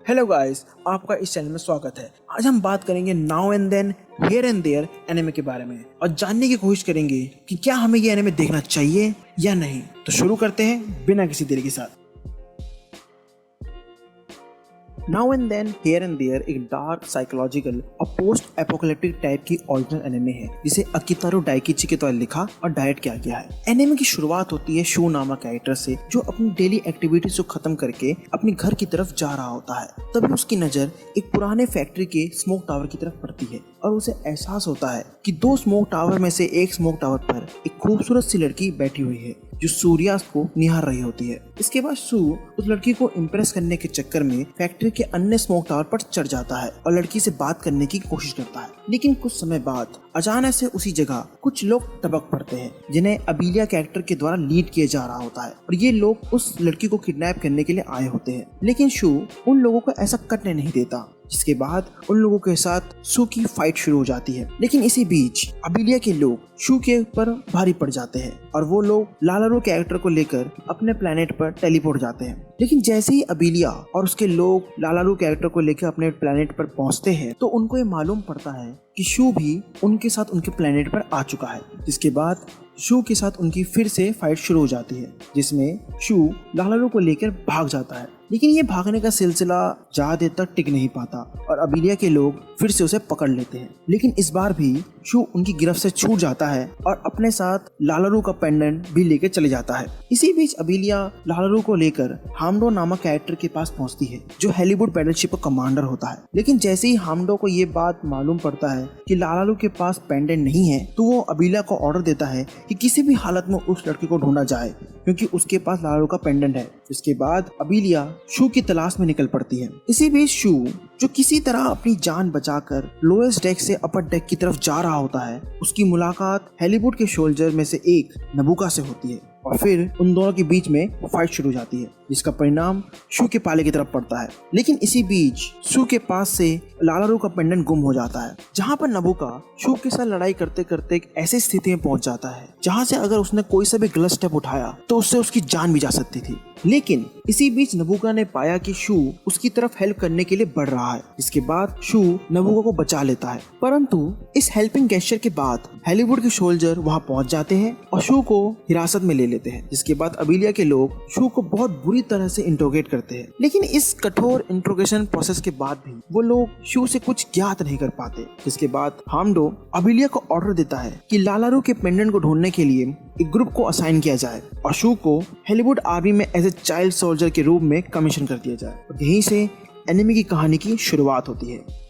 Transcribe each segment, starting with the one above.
Hello guys, आपका इस channel में स्वागत है। आज हम बात करेंगे now and then here and there anime के बारे में और जानने की कोशिश करेंगे कि क्या हमें ये एनिमे देखना चाहिए या नहीं। तो शुरू करते हैं बिना किसी देरी के साथ। Now and then here and there एक डार्क साइकोलॉजिकल और पोस्ट एपोकलिप्टिक टाइप की ओरिजिनल एनिमे है जिसे अकितारो डाइकिची के द्वारा लिखा और डायरेक्ट किया गया है। एनिमे की शुरुआत होती है शू नामक कैरेक्टर से जो अपनी डेली एक्टिविटीज को खत्म करके अपने घर की तरफ जा रहा होता है। तभी उसकी नजर एक पुराने फैक्ट्री के स्मोक टावर की तरफ पड़ती है और उसे एहसास होता है कि दो स्मोक टावर में से एक स्मोक टावर पर एक खूबसूरत सी लड़की बैठी हुई है जो सूर्यास्त को निहार रही होती है। इसके बाद शू उस लड़की को इम्प्रेस करने के चक्कर में फैक्ट्री के अन्य स्मोक टावर पर चढ़ जाता है और लड़की से बात करने की कोशिश करता है। लेकिन कुछ समय बाद अचानक से उसी जगह कुछ लोग टपक पड़ते हैं जिन्हें अबीलिया कैरेक्टर के द्वारा लीड किया जा रहा होता है और ये लोग उस लड़की को किडनैप करने के लिए आए होते हैं। लेकिन शू उन लोगों को ऐसा करने नहीं देता, जिसके बाद उन लोगों के साथ शू की फाइट शुरू हो जाती है। लेकिन इसी बीच अबीलिया के लोग शू के ऊपर भारी पड़ जाते हैं और वो लोग लालारो कैरेक्टर को लेकर अपने प्लेनेट पर टेलीपोर्ट जाते हैं। लेकिन जैसे ही अबीलिया और उसके लोग लालारो कैरेक्टर को लेकर अपने प्लेनेट पर पहुंचते हैं तो उनको ये मालूम पड़ता है कि शू भी उनके साथ उनके प्लेनेट पर आ चुका है। जिसके बाद शू के साथ उनकी फिर से फाइट शुरू हो जाती है जिसमें शू लालारो को लेकर भाग जाता है। लेकिन ये भागने का सिलसिला ज्यादा देर तक टिक नहीं पाता और अबीलिया के लोग फिर से उसे पकड़ लेते हैं। लेकिन इस बार भी शू उनकी गिरफ्त से छूट जाता है और अपने साथ लालारो का पेंडेंट भी लेकर चले जाता है। इसी बीच अबीलिया लालारो को लेकर हामडो नामक कैरेक्टर के पास पहुंचती है जो हेलीवुड बैटलशिप का कमांडर होता है। लेकिन जैसे ही हामडो को ये बात मालूम पड़ता है कि लालारो के पास पेंडेंट नहीं है तो वो अबीलिया को ऑर्डर देता है कि किसी भी हालत में उस लड़के को ढूंढा जाए क्योंकि उसके पास लालारो का पेंडेंट है। इसके बाद अबीलिया शू की तलाश में निकल पड़ती है। इसी बीच शू जो किसी तरह अपनी जान बचाकर लोएस्ट डेक से अपर डेक की तरफ जा रहा होता है, उसकी मुलाकात हेलीवुड के सोल्जर में से एक नबुका से होती है और फिर उन दोनों के बीच में फाइट शुरू हो जाती है जिसका परिणाम शू के पाले की तरफ पड़ता है। लेकिन इसी बीच शू के पास से लालारो का पेंडेंट गुम हो जाता है, जहां पर नबुका शू के साथ लड़ाई करते करते एक ऐसी स्थिति में पहुंच जाता है जहां से अगर उसने कोई सा भी गलत स्टेप उठाया तो उससे उसकी जान भी जा सकती थी। लेकिन इसी बीच नबुका ने पाया कि शू उसकी तरफ हेल्प करने के लिए बढ़ रहा है। इसके बाद शू नबुका को बचा लेता है, परंतु इस हेल्पिंग गेस्चर के बाद हॉलीवुड के सोल्जर वहां पहुंच जाते हैं और शू को हिरासत में ले लेते हैं। जिसके बाद अबीलिया के लोग शू को बहुत बुरी तरह से इंट्रोगेट करते हैं। लेकिन इस कठोर इंट्रोगेशन प्रोसेस के बाद भी वो लोग शू से कुछ ज्ञात नहीं कर पाते। जिसके बाद हामडो अबीलिया को ऑर्डर देता है कि लालारो के पेंडेंट को ढूंढने के लिए एक ग्रुप को असाइन किया जाए और शू को हॉलीवुड आर्मी में एज ए चाइल्ड सोल्जर के रूप में कमीशन कर दिया जाए। और यहीं से एनिमे की कहानी की शुरुआत होती है।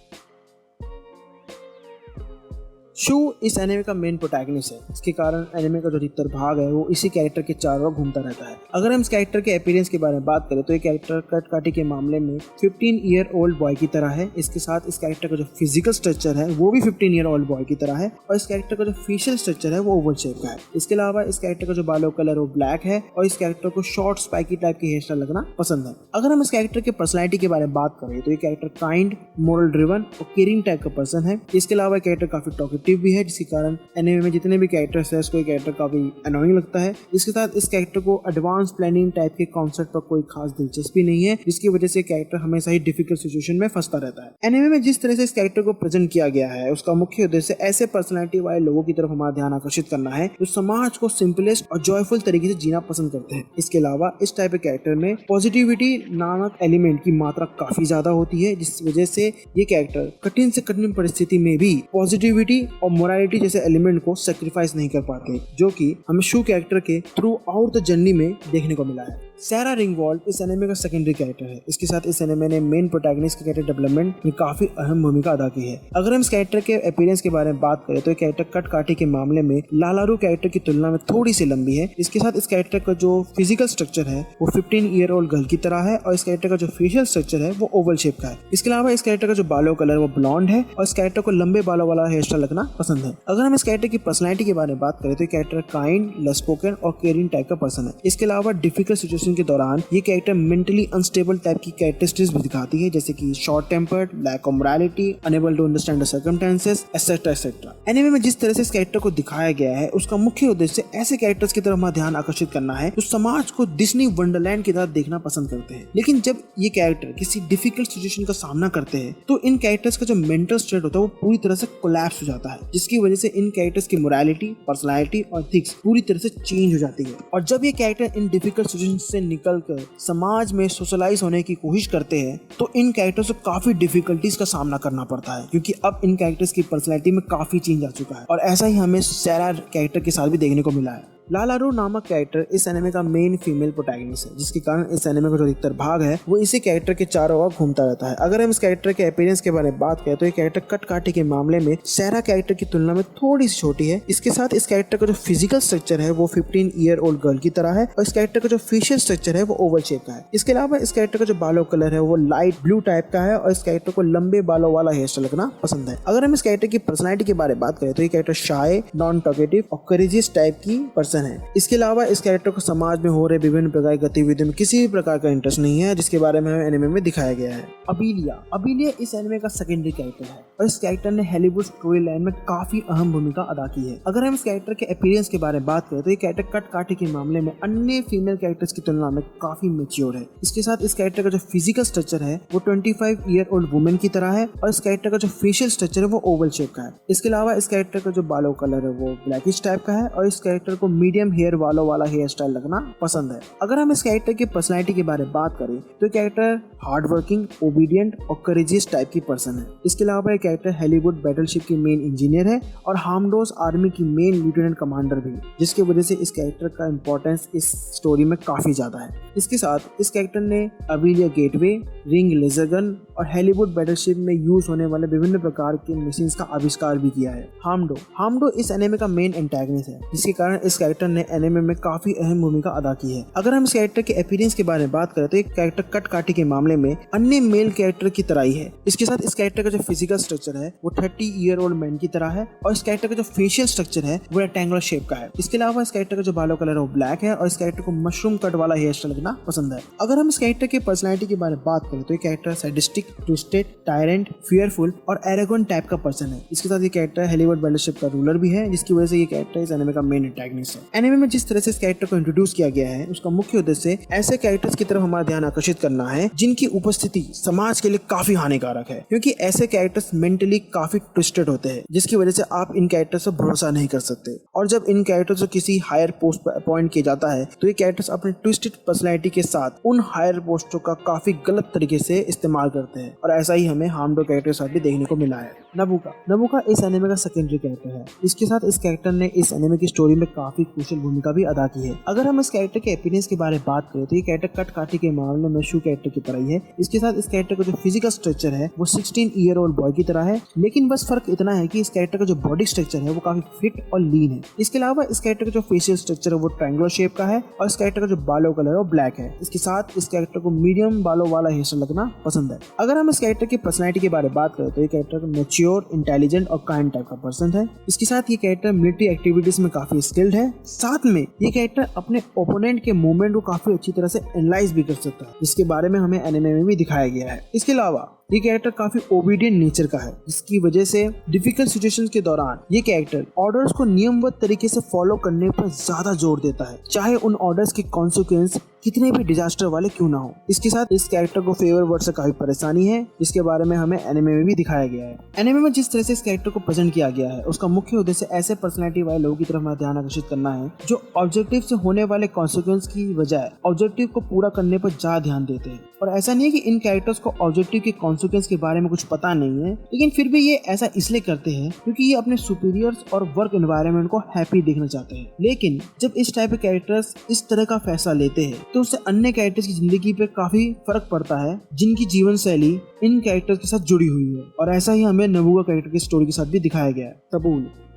शू इस एनिमे का मेन प्रोटैगनिस्ट है, इसके कारण एनिमे का जो अधिकतर भाग है वो इसी कैरेक्टर के चारों ओर घूमता रहता है। अगर हम इस कैरेक्टर के अपीयरेंस के बारे में बात करें तो ये कैरेक्टर कटकाटी के मामले में 15 ईयर ओल्ड बॉय की तरह है। इसके साथ इस कैरेक्टर का जो फिजिकल स्ट्रक्चर है वो भी 15 ईयर ओल्ड बॉय की तरह है और इस कैरेक्टर का जो फेशियल स्ट्रक्चर है वो ओवल शेप का है। इसके अलावा इस कैरेक्टर का जो बालों कलर वो ब्लैक है और इस कैरेक्टर को शॉर्ट स्पाइकी टाइप की हेयर स्टाइल लगना पसंद है। अगर हम इस कैरेक्टर के पर्सनैलिटी के बारे में बात करें तो ये कैरेक्टर काइंड, मोरल ड्रिवन और केयरिंग टाइप का पर्सन है। इसके अलावा कैरेक्टर काफी टॉकेटिव भी है, जिसके कारण एनिमे में जितने भी कैरेक्टर्स हैं उसको ये कैरेक्टर काफी अनोइंग लगता है। इसके साथ इस कैरेक्टर को एडवांस प्लानिंग टाइप के कॉन्सेप्ट पर कोई खास दिलचस्पी नहीं है, जिसकी वजह से कैरेक्टर हमेशा ही डिफिकल्ट सिचुएशन में फंसता रहता है। एनिमे में जिस तरह से इस कैरेक्टर को प्रेजेंट किया गया है उसका मुख्य उद्देश्य ऐसे पर्सनैलिटी वाले लोगों की तरफ हमारा ध्यान आकर्षित करना है जो समाज को सिंपलेस्ट और जॉयफुल तरीके से जीना पसंद करते हैं। इसके अलावा इस टाइप के कैरेक्टर में पॉजिटिविटी नामक एलिमेंट की मात्रा काफी ज्यादा होती है, जिस वजह से ये कैरेक्टर कठिन से कठिन परिस्थिति में भी पॉजिटिविटी और मोरालिटी जैसे एलिमेंट को सेक्रीफाइस नहीं कर पाते, जो कि हमें शू कैरेक्टर के थ्रू आउट द जर्नी में देखने को मिला है। सैरा रिंगवॉल्ड इस एनिमे का सेकेंडरी कैरेक्टर है। इसके साथ इस एनिमे ने मेन प्रोटैगनिस्ट के कैरेक्टर डेवलपमेंट में काफी अहम भूमिका अदा की है। अगर हम इस कैरेक्टर के अपीयरेंस के बारे में बात करें तो ये कैरेक्टर कटकाटी के मामले में लालारू कैरेक्टर की तुलना में थोड़ी सी लंबी है। इसके साथ इस कैरेक्टर का जो फिजिकल स्ट्रक्चर है वो 15 ईयर ओल्ड गर्ल की तरह है और इस कैरेक्टर का जो फेशियल स्ट्रक्चर है वो ओवल शेप का है। इसके अलावा इस कैरेक्टर का जो बालों कलर वो ब्लॉन्ड है और इस कैरेक्टर को लंबे बालों वाला हेयर स्टाइल लगना पसंद है। अगर हम इस कैरेक्टर की पर्सनैलिटी के बारे में बात करें तो ये कैरेक्टर काइंड, लेस स्पोकन और केयरिंग टाइप का पर्सन है। इसके अलावा डिफिकल्ट सिचुएशन सिचुएशन के दौरान ये कैरेक्टर मेंटली अनस्टेबल टाइप की कैरेक्टरिस्टिक्स भी दिखाती है, जैसे कि short tempered, lack of morality, unable to understand the circumstances, etcetera etcetera. Anime में जिस तरह से इस कैरेक्टर को दिखाया गया है उसका मुख्य उद्देश्य ऐसे कैरेक्टर्स की तरफ हमारा ध्यान आकर्षित करना है जो समाज को डिज्नी वंडरलैंड की तरह देखना पसंद करते हैं। लेकिन जब ये कैरेक्टर किसी डिफिकल्ट सिचुएशन का सामना करते हैं तो इन कैरेक्टर्स का जो मेंटल स्टेट होता है वो पूरी तरह से कोलैप्स हो जाता है, जिसकी वजह से इन कैरेक्टर्स की मोरालिटी, पर्सनालिटी और एथिक्स पूरी तरह से चेंज हो जाती है। और जब ये कैरेक्टर इन डिफिकल्ट सिचुएशन से निकलकर समाज में सोशलाइज होने की कोशिश करते हैं तो इन कैरेक्टर्स को काफी डिफिकल्टीज का सामना करना पड़ता है, क्योंकि अब इन कैरेक्टर्स की पर्सनालिटी में काफी चेंज आ चुका है। और ऐसा ही हमें सैरा कैरेक्टर के साथ भी देखने को मिला है। लालारू नामक कैरेक्टर इस एनिमे का मेन फीमेल प्रोटैगनिस्ट है, जिसके कारण इस एनिमे का जो अधिकतर भाग है वो इसी कैरेक्टर के चारों ओर घूमता रहता है। अगर हम इस कैरेक्टर के अपीयरेंस के बारे में बात करें तो ये कैरेक्टर कट काटी के मामले में सैरा कैरेक्टर की तुलना में थोड़ी सी छोटी है। इसके साथ इस कैरेक्टर का जो फिजिकल स्ट्रक्चर है वो 15 ईयर ओल्ड गर्ल की तरह है और इस कैरेक्टर का जो फेशियल स्ट्रक्चर है वो ओवल शेप का है। इसके अलावा इस कैरेक्टर का जो बालों कलर है वो लाइट ब्लू टाइप का है और इस कैरेक्टर को लंबे बालों वाला हेयर स्टाइल रखना पसंद है। अगर हम इस कैरेक्टर की पर्सनैलिटी के बारे में बात करें तो ये कैरेक्टर शाय, नॉन टॉकेटिव और करेजियस टाइप की पर्सन है। इसके अलावा इस कैरेक्टर को समाज में हो रहे विभिन्न प्रकार की गतिविधियों में किसी भी प्रकार का इंटरेस्ट नहीं है, जिसके बारे में हमें एनिमे में दिखाया गया है। अबीलिया इस एनिमे का सेकेंडरी कैरेक्टर है और इस कैरेक्टर ने हॉलीवुड स्टोरी लाइन में काफी अहम भूमिका अदा की है। अगर हम इस कैरेक्टर के अपीयरेंस के बारे में बात करें तो ये कैरेक्टर कट काटी के मामले में अन्य फीमेल कैरेक्टर्स की तुलना में काफी मैच्योर है। इसके साथ इस कैरेक्टर का जो फिजिकल स्ट्रक्चर है वो 25 ईयर ओल्ड वुमेन की तरह है और इस कैरेक्टर का जो फेशियल स्ट्रक्चर है वो ओवल शेप का है। इसके अलावा इस कैरेक्टर का जो बालों कलर है वो ब्लैकिश टाइप का है और इस कैरेक्टर को मीडियम हेयर वालों वाला हेयर स्टाइल रखना पसंद है। अगर हम इस कैरेक्टर की पर्सनैलिटी के बारे में बात करें तो ये कैरेक्टर हार्ड वर्किंग, ओबीडियंट और करेजियस टाइप की पर्सन है। इसके अलावा ये कैरेक्टर हॉलीवुड बैटलशिप की मेन इंजीनियर है और हार्मडोस आर्मी की मेन लेफ्टिनेंट कमांडर भी, जिसकी वजह से इस कैरेक्टर का इंपॉर्टेंस इस स्टोरी में काफी ज्यादा है। इसके साथ इस कैरेक्टर ने अबीलिया गेटवे, रिंग लेजर गन और हॉलीवुड बैटलशिप में यूज होने वाले विभिन्न प्रकार के मशीन्स का आविष्कार भी किया है। हार्मडो इस एनिमे का मेन एंटागनिस्ट है, जिसके कारण इस कैरेक्टर ने एनिमे में काफी अहम भूमिका अदा की है। अगर हम इस कैरेक्टर के अपीयरेंस के बारे में बात करें तो एक कैरेक्टर कट काटी के मामले में अन्य मेल कैरेक्टर की तरह ही है। इसके साथ इस कैरेक्टर का जो फिजिकल स्ट्रक्चर है वो 30 ईयर ओल्ड मैन की तरह है और इस कैरेक्टर का जो फेशियल स्ट्रक्चर है वो रेक्टेंगुलर शेप का है। इसके अलावा इस कैरेक्टर का जो बालों कलर है वो ब्लैक है और इस कैरेक्टर को मशरूम कट वाला हेयर स्टाइल रखना पसंद है। अगर हम इस कैरेक्टर की पर्सनैलिटी के बारे में बात करें तो ये character sadistic, twisted, tyrant, fearful और एरोगेंट टाइप का पर्सन है। इसके साथ ये कैरेक्टर हॉलीवुड बैटलशिप का रूलर भी है, जिसकी वजह से ये कैरेक्टर इस एनिमे का मेन एंटागनिस्ट है। एनिमे में जिस तरह से इस कैरेक्टर को इंट्रोड्यूस किया गया है उसका मुख्य उद्देश्य ऐसे कैरेक्टर्स की तरफ हमारा ध्यान आकर्षित करना है जिनकी उपस्थिति समाज के लिए काफी हानिकारक है, क्योंकि ऐसे कैरेक्टर्स मेंटली काफी ट्विस्टेड होते हैं, जिसकी वजह से आप इन कैरेक्टर्स पर भरोसा नहीं कर सकते। और जब इन कैरेक्टर्स को किसी हायर पोस्ट पर अपॉइंट किया जाता है तो ये कैरेक्टर्स अपने ट्विस्टेड पर्सनैलिटी के साथ उन हायर पोस्टों का काफी गलत तरीके से इस्तेमाल करते हैं और ऐसा ही हमें हार्मडो कैरेक्टर के साथ भी देखने को मिला है। नबुका इस एनिमे का सेकेंडरी कैरेक्टर है। इसके साथ इस कैरेक्टर ने इस एनिमे की स्टोरी में काफी क्रूशियल भूमिका भी अदा की है। अगर हम इस कैरेक्टर के अपीयरेंस के बारे में बात करें तो ये कैरेक्टर कट काटी के मामले में शू कैरेक्टर की तरह ही है। इसके साथ इस कैरेक्टर का जो फिजिकल स्ट्रक्चर है वो 16 ईयर ओल्ड बॉय की तरह है, लेकिन बस फर्क इतना है कि इस कैरेक्टर का जो बॉडी स्ट्रक्चर है वो काफी फिट और लीन है। इसके अलावा इस कैरेक्टर का जो फेशियल स्ट्रक्चर है वो ट्रायंगुलर शेप का है और इस कैरेक्टर का जो बालों कलर है वो ब्लैक है। इसके साथ इस कैरेक्टर को मीडियम बालों वाला हेयर स्टाइल रखना पसंद है। अगर हम इस कैरेक्टर की पर्सनैलिटी के बारे में बात करें तो ये कैरेक्टर मैच्योर, इंटेलिजेंट और काइंड टाइप का पर्सन है। इसके साथ ये कैरेक्टर मिलिट्री एक्टिविटीज में काफी स्किल्ड है। साथ में ये कैरेक्टर अपने ओपोनेंट के मूवमेंट को काफी अच्छी तरह से एनालाइज भी कर सकता है, जिसके बारे में हमें एनिमे में भी दिखाया गया है। इसके अलावा ये कैरेक्टर काफी ओबीडियंट नेचर का है, जिसकी वजह से डिफिकल्ट सिचुएशंस के दौरान ये कैरेक्टर ऑर्डर्स को नियमबद्ध तरीके से फॉलो करने पर ज्यादा जोर देता है, चाहे उन ऑर्डर्स के कॉन्सिक्वेंस कितने भी डिजास्टर वाले क्यों ना हो। इसके साथ इस कैरेक्टर को फेवर वर्ड से काफी परेशानी है, जिसके बारे में हमें एनिमे में भी दिखाया गया है। एनिमे में जिस तरह से इस कैरेक्टर को प्रेजेंट किया गया है उसका मुख्य उद्देश्य ऐसे पर्सनैलिटी वाले लोगों की तरफ हमारा ध्यान आकर्षित करना है जो ऑब्जेक्टिव से होने वाले कॉन्सिक्वेंस की बजाय ऑब्जेक्टिव को पूरा करने पर ज्यादा ध्यान देते हैं। और ऐसा नहीं है कि इन कैरेक्टर्स को ऑब्जेक्टिव के कॉन्सिक्वेंस के बारे में कुछ पता नहीं है, लेकिन फिर भी ये ऐसा इसलिए करते हैं क्योंकि ये अपने सुपीरियर्स और वर्क एनवायरनमेंट को हैप्पी देखना चाहते हैं। लेकिन जब इस टाइप के कैरेक्टर्स इस तरह का फैसला लेते हैं तो उससे अन्य कैरेक्टर्स की जिंदगी पे काफी फर्क पड़ता है, जिनकी जीवन शैली इन कैरेक्टर्स के साथ जुड़ी हुई है। और ऐसा ही हमें नबुका कैरेक्टर की स्टोरी के साथ भी दिखाया गया है।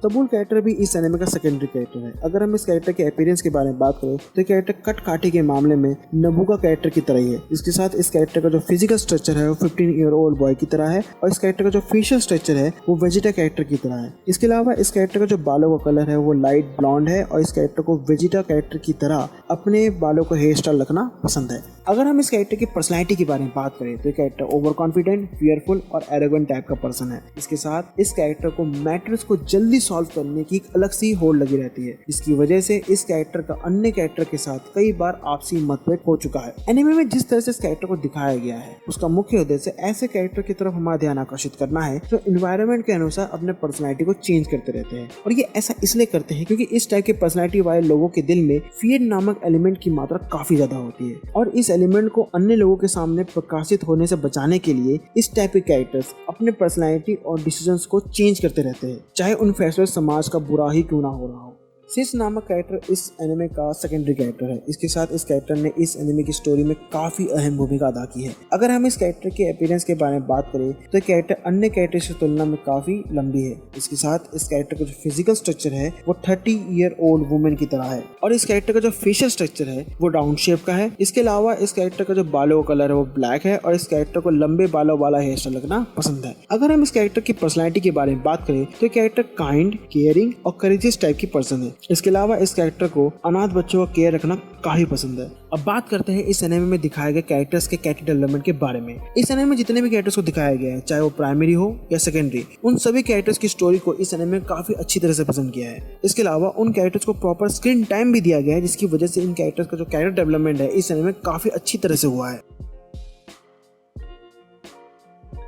तबूल कैरेक्टर भी इस एनिमे का सेकेंडरी कैरेक्टर है। अगर हम इस कैरेक्टर के अपीयरेंस के बारे में बात करें तो कैरेक्टर कट काठी के मामले में नबुका कैरेक्टर की तरह ही है। इसके साथ इस कैरेक्टर का जो फिजिकल स्ट्रक्चर है वो 15 ईयर ओल्ड बॉय की तरह है और इस कैरेक्टर का जो फेशियल स्ट्रक्चर है वो वेजिटा कैरेक्टर की तरह है। इसके अलावा इस कैरेक्टर का जो बालों का कलर है वो लाइट ब्लॉन्ड है और इस कैरेक्टर को वेजिटा कैरेक्टर की तरह अपने बालों का हेयर स्टाइल रखना पसंद है। अगर हम इस कैरेक्टर की पर्सनैलिटी के बारे में बात करें तो ये कैरेक्टर ओवर कॉन्फिडेंट, फियरफुल और एरोगेंट टाइप का पर्सन है। इसके साथ इस कैरेक्टर को मैटर्स को जल्दी सॉल्व करने की एक अलग सी होड़ लगी रहती है, जिसकी वजह से इस कैरेक्टर का अन्य कैरेक्टर के साथ कई बार आपसी मतभेद हो चुका है। एनिमे में जिस तरह से इस कैरेक्टर को दिखाया गया है उसका मुख्य उद्देश्य ऐसे कैरेक्टर की तरफ हमारा ध्यान आकर्षित करना है जो एनवायरनमेंट के अनुसार अपने पर्सनैलिटी को चेंज करते रहते हैं। और ये ऐसा इसलिए करते हैं क्योंकि इस टाइप के पर्सनैलिटी वाले लोगों के दिल में फियर नामक एलिमेंट की मात्रा काफी ज्यादा होती है और इस एलिमेंट को अन्य लोगों के सामने प्रकाशित होने से बचाने के लिए इस टाइप के कैरेक्टर्स अपने पर्सनैलिटी और डिसीजंस को चेंज करते रहते हैं, चाहे उन फैसलों से समाज का बुरा ही क्यों ना हो रहा हो। सिस नामक कैरेक्टर इस एनिमे का सेकेंडरी कैरेक्टर है। इसके साथ इस कैरेक्टर ने इस एनिमे की स्टोरी में काफी अहम भूमिका अदा की है। अगर हम इस कैरेक्टर के अपीयरेंस के बारे में बात करें तो कैरेक्टर अन्य कैरेक्टर की तुलना में काफी लंबी है। इसके साथ इस कैरेक्टर का जो फिजिकल स्ट्रक्चर है वो 30 ईयर ओल्ड वुमेन की तरह है और इस कैरेक्टर का जो फेशियल स्ट्रक्चर है वो राउंड शेप का है। इसके अलावा इस कैरेक्टर का जो बालों का कलर है वो ब्लैक है और इस कैरेक्टर को लंबे बालों वाला हेयर स्टाइल रखना पसंद है। अगर हम इस कैरेक्टर की पर्सनैलिटी के बारे में बात करें तो कैरेक्टर काइंड, केयरिंग और करेजियस टाइप की पर्सन है। इसके अलावा इस कैरेक्टर को अनाथ बच्चों का केयर रखना काफी पसंद है। अब बात करते हैं इस एनिमे में दिखाए गए कैरेक्टर्स के कैरेक्टर डेवलपमेंट के बारे में। इस एनिमे में जितने भी कैरेक्टर्स को दिखाया गया है, चाहे वो प्राइमरी हो या सेकेंडरी, उन सभी कैरेक्टर्स की स्टोरी को इस एनिमे में काफी अच्छी तरह से प्रेजेंट किया है। इसके अलावा उन कैरेक्टर्स को प्रॉपर स्क्रीन टाइम भी दिया गया है, जिसकी वजह से इन कैरेक्टर्स का जो कैरेक्टर डेवलपमेंट है इस एनिमे में काफी अच्छी तरह से हुआ है।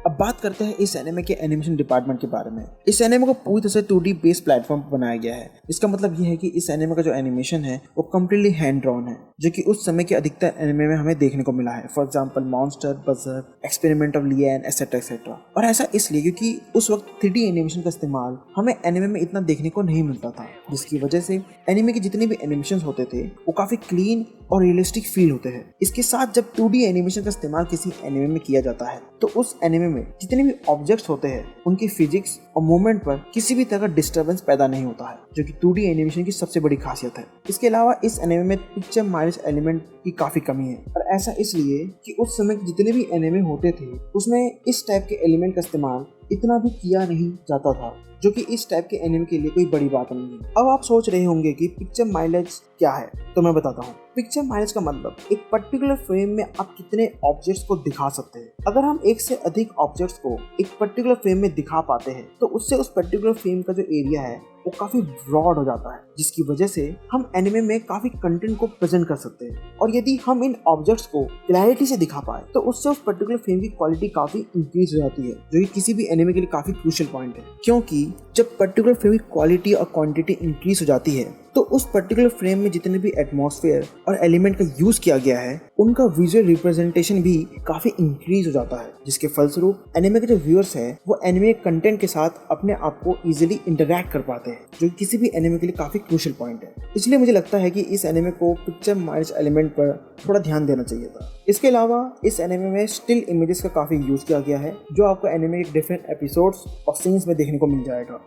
अब बात करते हैं इस एनिमे के एनिमेशन डिपार्टमेंट के बारे में। इस एनिमे को पूरी तरह से 2D बेस्ड प्लेटफॉर्म पर बनाया गया है। इसका मतलब ये है कि इस एनिमे का जो एनिमेशन है वो कम्प्लीटली हैंड ड्रॉन है, जो कि उस समय के अधिकतर एनिमे में हमें देखने को मिला है। For example monster, buzzer, experiment of लियन etcetera etcetera. और ऐसा इसलिए क्योंकि उस वक्त 3D एनिमेशन का इस्तेमाल हमें एनिमे में इतना देखने को नहीं मिलता था, जिसकी वजह से एनिमे के जितने भी एनिमेशन होते थे वो काफी क्लीन और रियलिस्टिक फील होते हैं। इसके साथ जब 2D एनिमेशन का इस्तेमाल किसी एनिमे में किया जाता है तो उस एनिमे में जितने भी ऑब्जेक्ट्स होते हैं उनकी फिजिक्स और मूवमेंट पर किसी भी तरह का डिस्टर्बेंस पैदा नहीं होता है, जो कि 2D एनिमेशन की सबसे बड़ी खासियत है। इसके अलावा इस एनिमे में पिक्चर माइलेज एलिमेंट की काफी कमी है और ऐसा इसलिए कि उस समय जितने भी एनिमे होते थे उसमें इस टाइप के एलिमेंट का इस्तेमाल इतना भी किया नहीं जाता था, जो कि इस टाइप के एनिमे के लिए कोई बड़ी बात नहीं है। अब आप सोच रहे होंगे कि पिक्चर माइलेज क्या है, तो मैं बताता हूँ। पिक्चर माइलेज का मतलब एक पर्टिकुलर फ्रेम में आप कितने ऑब्जेक्ट्स को दिखा सकते हैं। अगर हम एक से अधिक ऑब्जेक्ट्स को एक पर्टिकुलर फ्रेम में दिखा पाते हैं तो उससे उस पर्टिकुलर फ्रेम का जो एरिया है वो काफी ब्रॉड हो जाता है, जिसकी वजह से हम एनिमे में काफी कंटेंट को प्रेजेंट कर सकते हैं। और यदि हम इन ऑब्जेक्ट्स को क्लैरिटी से दिखा पाए तो उससे उस पर्टिकुलर फ्रेम की क्वालिटी काफी इंक्रीज हो जाती है, जो कि किसी भी एनिमे के लिए काफी क्रूशियल पॉइंट है। क्योंकि जब पर्टिकुलर फ्रेम की क्वालिटी और क्वांटिटी इंक्रीज हो जाती है तो उस पर्टिकुलर फ्रेम में जितने भी एटमॉस्फेयर और एलिमेंट का यूज किया गया है उनका विजुअल रिप्रेजेंटेशन भी काफी इंक्रीज हो जाता है, जिसके फलस्वरूप एनिमे के जो व्यूअर्स है वो एनिमे कंटेंट के साथ अपने आप को इजीली इंटरैक्ट कर पाते हैं, जो किसी भी एनिमे के लिए काफी क्रूशियल पॉइंट है। इसलिए मुझे लगता है कि इस एनिमे को पिक्चर माइलेज एलिमेंट पर थोड़ा ध्यान देना चाहिए था। इसके अलावा इस एनिमे में स्टिल इमेजेस का काफी यूज किया गया है, जो आपको एनिमे के डिफरेंट एपिसोड्स और सीन्स में देखने को मिल जाएगा।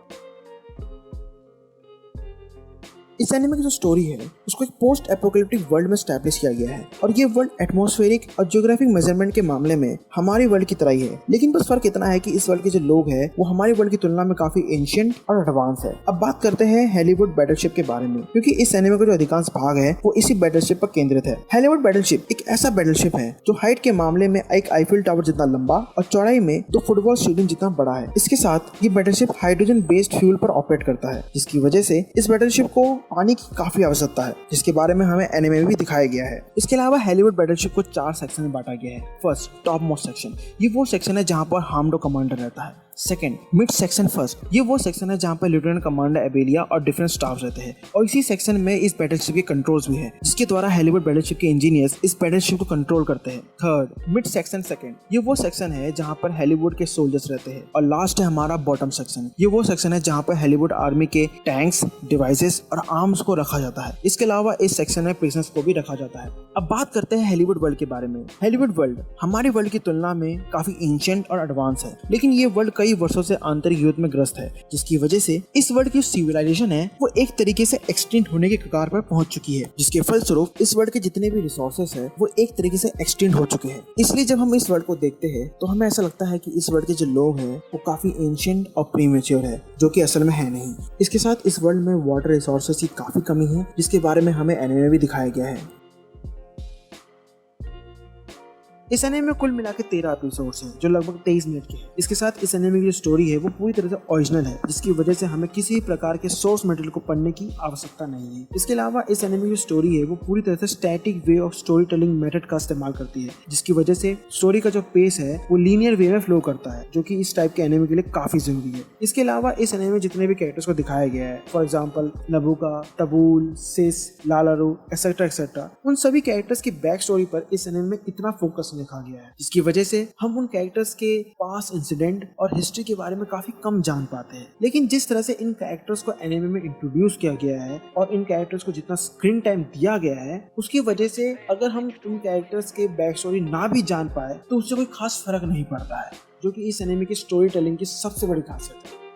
इस एनिमे की जो स्टोरी है उसको एक पोस्ट एपोकैलिप्टिक वर्ल्ड में स्टैब्लिश किया गया है और ये वर्ल्ड एटमॉस्फेरिक और ज्योग्राफिक मेजरमेंट के मामले में हमारी वर्ल्ड की तरह ही है, लेकिन बस फर्क इतना है कि इस वर्ल्ड के जो लोग हैं वो हमारी वर्ल्ड की तुलना में काफी एंशिएंट और एडवांस है। अब बात करते हैं हॉलीवुड बैटलशिप के बारे में, क्योंकि इस एनिमे का जो अधिकांश भाग है वो इसी बैटलशिप पर केंद्रित है। हॉलीवुड बैटलशिप एक ऐसा बैटलशिप है जो हाइट के मामले में एक आईफिल टावर जितना लंबा और चौड़ाई में 2 फुटबॉल स्टेडियम जितना बड़ा है। इसके साथ ये बैटलशिप हाइड्रोजन बेस्ड फ्यूल पर ऑपरेट करता है, जिसकी वजह से इस बैटलशिप को पानी की काफी आवश्यकता है, जिसके बारे में हमें एनिमे में भी दिखाया गया है। इसके अलावा हॉलीवुड बैटलशिप को 4 सेक्शन में बांटा गया है। फर्स्ट, टॉप मोस्ट सेक्शन, ये वो सेक्शन है जहां पर हार्मडो कमांडर रहता है। सेकंड, मिड सेक्शन फर्स्ट, ये वो सेक्शन है जहां पर लेफ्टिनेंट कमांडर एबेलिया और डिफरेंट स्टाफ रहते हैं और इसी सेक्शन में इस बैटलशिप के कंट्रोल्स भी हैं, जिसके द्वारा हॉलीवुड बैटलशिप के इंजीनियर्स इस बैटलशिप को कंट्रोल करते हैं। थर्ड, मिड सेक्शन सेकंड, ये वो सेक्शन है जहां पर हॉलीवुड के सोल्जर्स रहते हैं। और लास्ट है हमारा बॉटम सेक्शन, ये वो सेक्शन है जहां पर हॉलीवुड आर्मी के टैंक्स, डिवाइसेस और आर्म्स को रखा जाता है। इसके अलावा इस सेक्शन में प्रिजनर्स को भी रखा जाता है। अब बात करते हैं हॉलीवुड वर्ल्ड के बारे में। हॉलीवुड वर्ल्ड हमारी वर्ल्ड की तुलना में काफी एंशिएंट और एडवांस है, लेकिन ये वर्ल्ड कई कई वर्षों से आंतरिक युद्ध में ग्रस्त है, जिसकी वजह से इस वर्ल्ड की सिविलाइजेशन है वो एक तरीके से एक्सटिंक्ट होने के कगार पर पहुंच चुकी है, जिसके फलस्वरूप इस वर्ल्ड के जितने भी रिसोर्सेस है वो एक तरीके से एक्सटिंक्ट हो चुके हैं। इसलिए जब हम इस वर्ल्ड को देखते हैं तो हमें ऐसा लगता है कि इस वर्ल्ड के जो लोग हैं वो काफी एंशिएंट और प्रीमेच्योर है, जो कि असल में है नहीं। इसके साथ इस वर्ल्ड में वाटर रिसोर्सेस की काफी कमी है, जिसके बारे में हमें एनिमे में भी दिखाया गया है। इस एनिमे में कुल मिला के 13 एपिसोड्स हैं जो लगभग 23 मिनट के हैं। इसके साथ इस एनिमे की जो स्टोरी है वो पूरी तरह से ओरिजिनल है, जिसकी वजह से हमें किसी भी प्रकार के सोर्स मटेरियल को पढ़ने की आवश्यकता नहीं है। इसके अलावा इस एनिमे की जो स्टोरी है वो पूरी तरह से static way of story telling method का इस्तेमाल करती है, जिसकी वजह से स्टोरी का जो पेस है वो लीनियर वे में फ्लो करता है, जो कि इस टाइप के एनिमे के लिए काफी जरूरी है। इसके अलावा इस एनिमे में जितने भी कैरेक्टर्स को दिखाया गया है, फॉर एग्जाम्पल नबुका, तबूल, सिस, लालारू एक्सेट्रा एक्सेट्रा, उन सभी कैरेक्टर्स की बैक स्टोरी पर इस एनिमे में इतना फोकस लिखा गया है, जिसकी वजह से हम उन कैरेक्टर्स के पास्ट इंसिडेंट और हिस्ट्री के बारे में काफी कम जान पाते हैं। लेकिन जिस तरह से इन कैरेक्टर्स को एनिमे में इंट्रोड्यूस किया गया है और इन कैरेक्टर्स को जितना स्क्रीन टाइम दिया गया है, उसकी वजह से अगर हम उन कैरेक्टर्स के बैक स्टोरी ना भी जान पाए तो उससे कोई खास फर्क नहीं पड़ता है, जो कि इस एनिमे की स्टोरी टेलिंग की सबसे बड़ी खासियत है।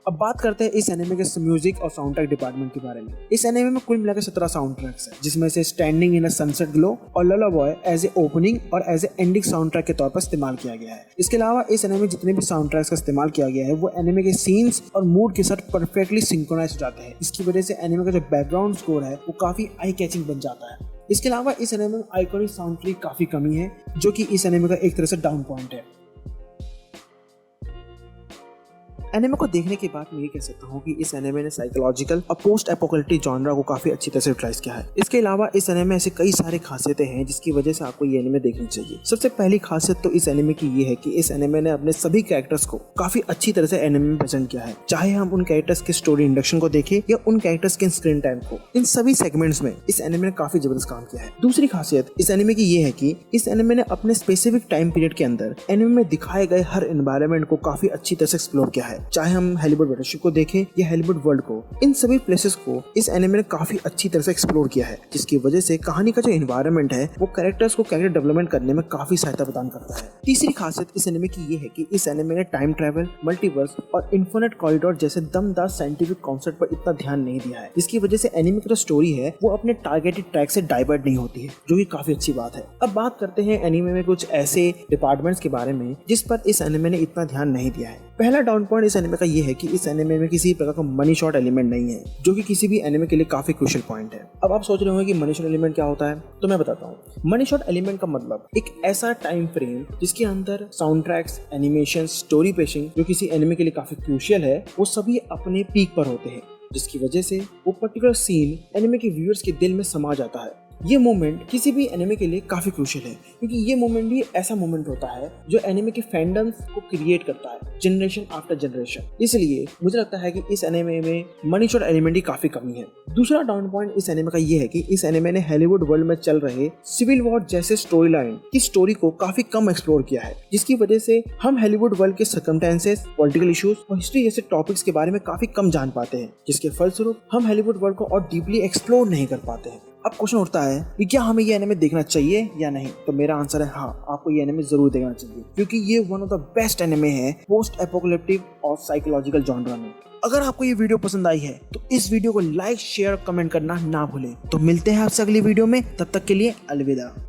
अब बात करते हैं इस एनिमे के म्यूजिक और साउंड ट्रैक डिपार्टमेंट के बारे में। इस एनिमे में कुल मिलाकर 17 साउंड ट्रैक्स हैं, जिसमें से standing in a sunset glow और ललाबॉय एज ए ओपनिंग और as a ending sound track के तौर पर इस्तेमाल किया गया है। इसके अलावा इस एनिमे में जितने भी साउंड ट्रैक्स का इस्तेमाल किया गया है वो एनिमे के सीन्स और मूड के साथ परफेक्टली सिंक्रोनाइज हो जाते हैं। इसकी वजह से एनिमे का जो बैकग्राउंड स्कोर है वो काफी आई कैचिंग बन जाता है। इसके अलावा इस एनिमे में आइकॉनिक साउंड की काफी कमी है, जो कि इस एनिमे का एक तरह से डाउन पॉइंट है। एनिमे को देखने के बाद मैं ये कह सकता हूँ कि इस एनिमे ने साइकोलॉजिकल और पोस्ट एपोकलिप्टिक जॉनरा को काफी अच्छी तरह से यूटिलाइज किया है। इसके अलावा इस एनिमे में ऐसे कई सारे खासियतें हैं जिसकी वजह से आपको ये एनिमे देखनी चाहिए। सबसे पहली खासियत तो इस एनिमे की ये है कि इस एनिमे ने अपने सभी कैरेक्टर्स को काफी अच्छी तरह से एनिमे में प्रेजेंट किया है, चाहे हम उन कैरेक्टर्स के स्टोरी इंडक्शन को देखें या उन कैरेक्टर्स के स्क्रीन टाइम को। इन सभी सेगमेंट्स में इस एनिमे ने काफी जबरदस्त काम किया है। दूसरी खासियत इस एनिमे की ये है कि इस एनिमे ने अपने स्पेसिफिक टाइम पीरियड के अंदर एनिमे में दिखाए गए हर एनवायरनमेंट को काफी अच्छी तरह से एक्सप्लोर किया है, चाहे हम हॉलीवुड बैटलशिप को देखें या हॉलीवुड वर्ल्ड को। इन सभी प्लेसेस को इस एनिमे ने काफी अच्छी तरह से एक्सप्लोर किया है, जिसकी वजह से कहानी का जो एनवायरनमेंट है वो कैरेक्टर्स को कैरेक्टर डेवलपमेंट करने में काफी सहायता प्रदान करता है। तीसरी खासियत इस एनिमे की ये है कि इस एनिमे ने टाइम ट्रैवल, मल्टीवर्स और इन्फिनिट कॉरिडोर जैसे दमदार साइंटिफिक कॉन्सेप्ट पर इतना ध्यान नहीं दिया है, जिसकी वजह से एनिमे की जो स्टोरी है वो अपने टारगेटेड ट्रैक से डाइवर्ट नहीं होती है, जो कि काफी अच्छी बात है। अब बात करते हैं एनिमे में कुछ ऐसे डिपार्टमेंट्स के बारे में जिस पर इस एनिमे ने इतना ध्यान नहीं दिया है। पहला डाउन पॉइंट इस एनिमे का ये है कि इस एनिमे में किसी प्रकार का मनी शॉट एलिमेंट नहीं है, जो कि किसी भी एनिमे के लिए काफी क्रूशियल पॉइंट है। अब आप सोच रहे होंगे कि मनी शॉट एलिमेंट क्या होता है, तो मैं बताता हूँ। मनी शॉट एलिमेंट का मतलब एक ऐसा टाइम फ्रेम जिसके अंदर साउंड ट्रैक्स, एनिमेशन, स्टोरी पेशिंग जो किसी एनिमे के लिए काफी क्रूशियल है वो सभी अपने पीक पर होते हैं, जिसकी वजह से वो पर्टिकुलर सीन एनिमे के व्यूअर्स के दिल में समा जाता है। ये मोमेंट किसी भी एनिमे के लिए काफी क्रूशियल है, क्योंकि ये मोमेंट भी ऐसा मोमेंट होता है जो एनिमे के फैंडम्स को क्रिएट करता है जनरेशन आफ्टर जनरेशन। इसलिए मुझे लगता है कि इस एनिमे में मनी शॉट एलिमेंट की काफी कमी है। दूसरा डाउन पॉइंट इस एनिमे का ये है कि इस एनिमे ने हॉलीवुड वर्ल्ड में चल रहे सिविल वॉर जैसे स्टोरी लाइन की स्टोरी को काफी कम एक्सप्लोर किया है, जिसकी वजह से हम हॉलीवुड वर्ल्ड के सर्कमस्टेंसेस, पॉलिटिकल इश्यूज और हिस्ट्री जैसे टॉपिक्स के बारे में काफी कम जान पाते हैं, जिसके फलस्वरूप हम हॉलीवुड वर्ल्ड को और डीपली एक्सप्लोर नहीं कर पाते हैं। अब क्वेश्चन उठता है कि क्या हमें ये एनिमे देखना चाहिए या नहीं, तो मेरा आंसर है हाँ, आपको ये एनिमे जरूर देखना चाहिए, क्योंकि ये one of the best anime है पोस्ट एपोकलिप्टिक और साइकोलॉजिकल जॉनरा में। अगर आपको ये वीडियो पसंद आई है तो इस वीडियो को लाइक, शेयर और कमेंट करना ना भूलें। तो मिलते हैं आपसे अगली वीडियो में, तब तक के लिए अलविदा।